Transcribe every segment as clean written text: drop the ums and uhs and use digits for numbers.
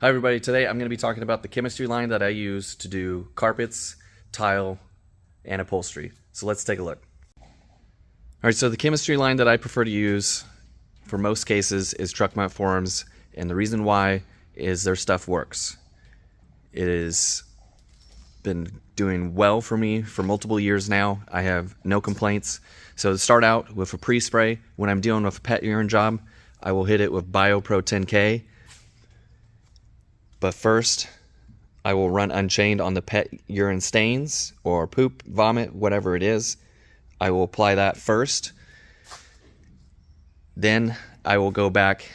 Hi everybody, today I'm going to be talking about the chemistry line that I use to do carpets, tile, and upholstery. So let's take a look. Alright, so the chemistry line that I prefer to use for most cases is Truck Mount Forums, and the reason why is their stuff works. It has been doing well for me for multiple years now. I have no complaints. So to start out with a pre-spray, when I'm dealing with a pet urine job, I will hit it with BioPro 10K. But first, I will run Unchained on the pet urine stains or poop, vomit, whatever it is. I will apply that first. Then I will go back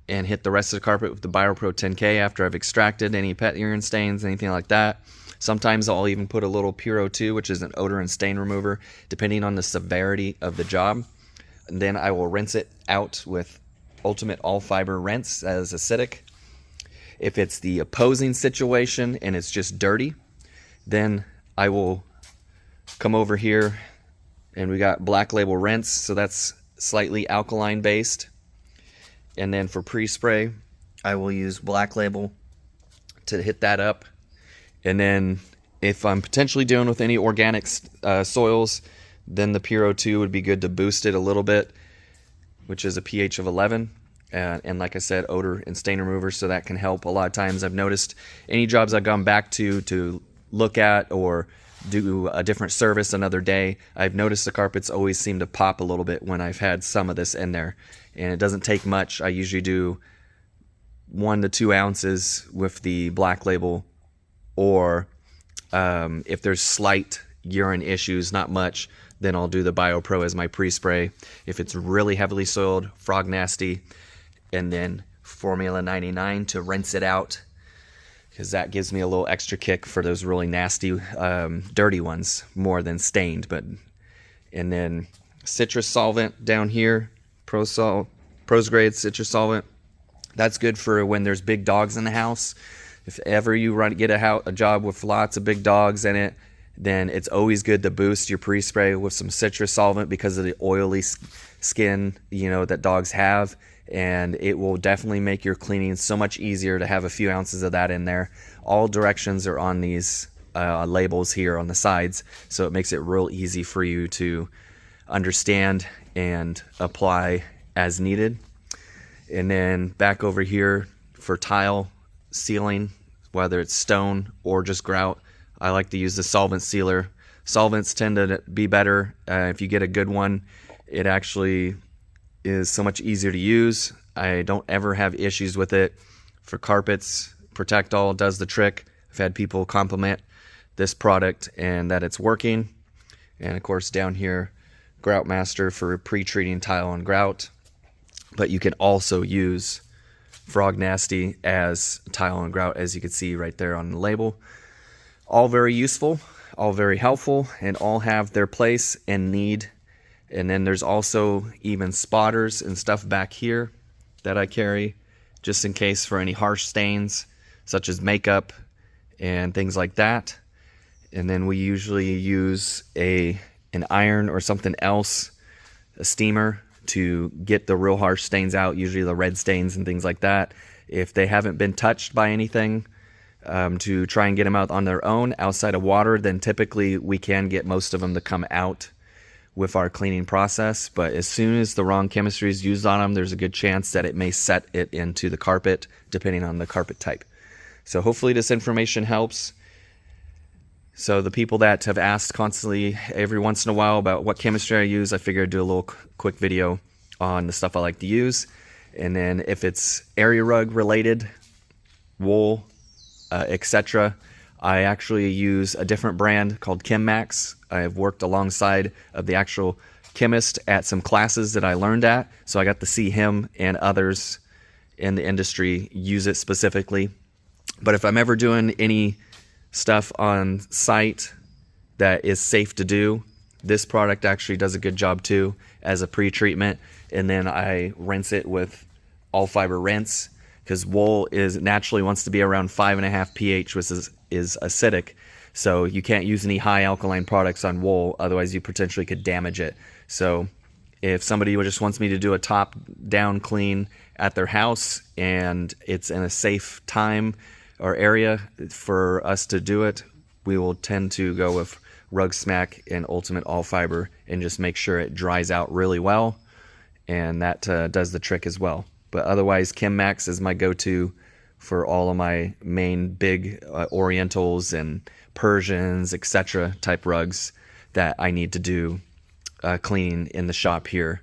and hit the rest of the carpet with the BioPro 10K after I've extracted any pet urine stains, anything like that. Sometimes I'll even put a little Puro 2, which is an odor and stain remover, depending on the severity of the job. And then I will rinse it out with Ultimate All Fiber Rinse as acidic. If it's the opposing situation and it's just dirty, then I will come over here and we got Black Label Rinse, so that's slightly alkaline based. And then for pre-spray, I will use Black Label to hit that up. And then if I'm potentially dealing with any organic soils, then the Puro 2 would be good to boost it a little bit, which is a pH of 11. And like I said, odor and stain remover, so that can help. A lot of times I've noticed any jobs I've gone back to look at or do a different service another day, I've noticed the carpets always seem to pop a little bit when I've had some of this in there. And it doesn't take much. I usually do 1 to 2 ounces with the Black Label, or if there's slight urine issues, not much, then I'll do the BioPro as my pre-spray. If it's really heavily soiled, Frog Nasty, and then Formula 99 to rinse it out, because that gives me a little extra kick for those really nasty, dirty ones, more than stained. And then citrus solvent down here, Pros Grade citrus solvent. That's good for when there's big dogs in the house. If ever you get a job with lots of big dogs in it, then it's always good to boost your pre-spray with some citrus solvent because of the oily skin, that dogs have. And it will definitely make your cleaning so much easier to have a few ounces of that in there. All directions are on these labels here on the sides, so it makes it real easy for you to understand and apply as needed. And then back over here for tile sealing, whether it's stone or just grout, I like to use the solvent sealer. Solvents tend to be better. If you get a good one, it actually is so much easier to use. I don't ever have issues with it. For carpets, Protectol does the trick. I've had people compliment this product and that it's working. And of course down here, Grout Master for pre-treating tile and grout. But you can also use Frog Nasty as tile and grout, as you can see right there on the label. All very useful, all very helpful, and all have their place and need. And then there's also even spotters and stuff back here that I carry just in case for any harsh stains such as makeup and things like that. And then we usually use an iron or something else, a steamer, to get the real harsh stains out, usually the red stains and things like that. If they haven't been touched by anything, to try and get them out on their own outside of water, then typically we can get most of them to come out with our cleaning process. But as soon as the wrong chemistry is used on them, there's a good chance that it may set it into the carpet, depending on the carpet type. So hopefully this information helps. So the people that have asked constantly every once in a while about what chemistry I use, I figured I'd do a little quick video on the stuff I like to use. And then if it's area rug related, wool, etc., I actually use a different brand called ChemMax. I've worked alongside of the actual chemist at some classes that I learned at, so I got to see him and others in the industry use it specifically. But if I'm ever doing any stuff on site that is safe to do, this product actually does a good job too as a pre-treatment. And then I rinse it with All Fiber Rinse, because wool naturally wants to be around 5.5 pH, which is acidic. So you can't use any high alkaline products on wool, otherwise you potentially could damage it. So If somebody just wants me to do a top down clean at their house and it's in a safe time or area for us to do it, we will tend to go with Rug Smack and Ultimate All Fiber and just make sure it dries out really well, and that does the trick as well. But otherwise, ChemMax is my go-to for all of my main big Orientals and Persians, etc. type rugs that I need to do cleaning in the shop here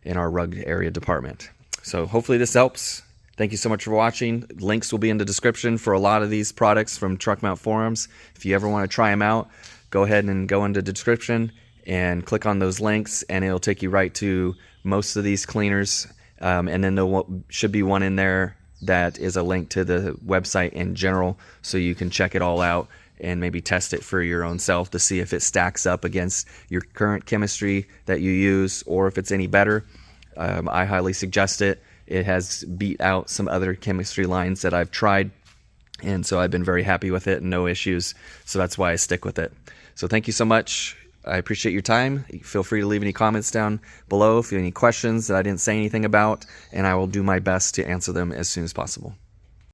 in our rug area department. So hopefully this helps. Thank you so much for watching. Links will be in the description for a lot of these products from Truck Mount Forums. If you ever want to try them out, go ahead and go into the description and click on those links, and it'll take you right to most of these cleaners. And then there should be one in there that is a link to the website in general, so you can check it all out and maybe test it for your own self to see if it stacks up against your current chemistry that you use, or if it's any better. I highly suggest it. It has beat out some other chemistry lines that I've tried, and so I've been very happy with it and no issues. So that's why I stick with it. So thank you so much. I appreciate your time. Feel free to leave any comments down below if you have any questions that I didn't say anything about, and I will do my best to answer them as soon as possible.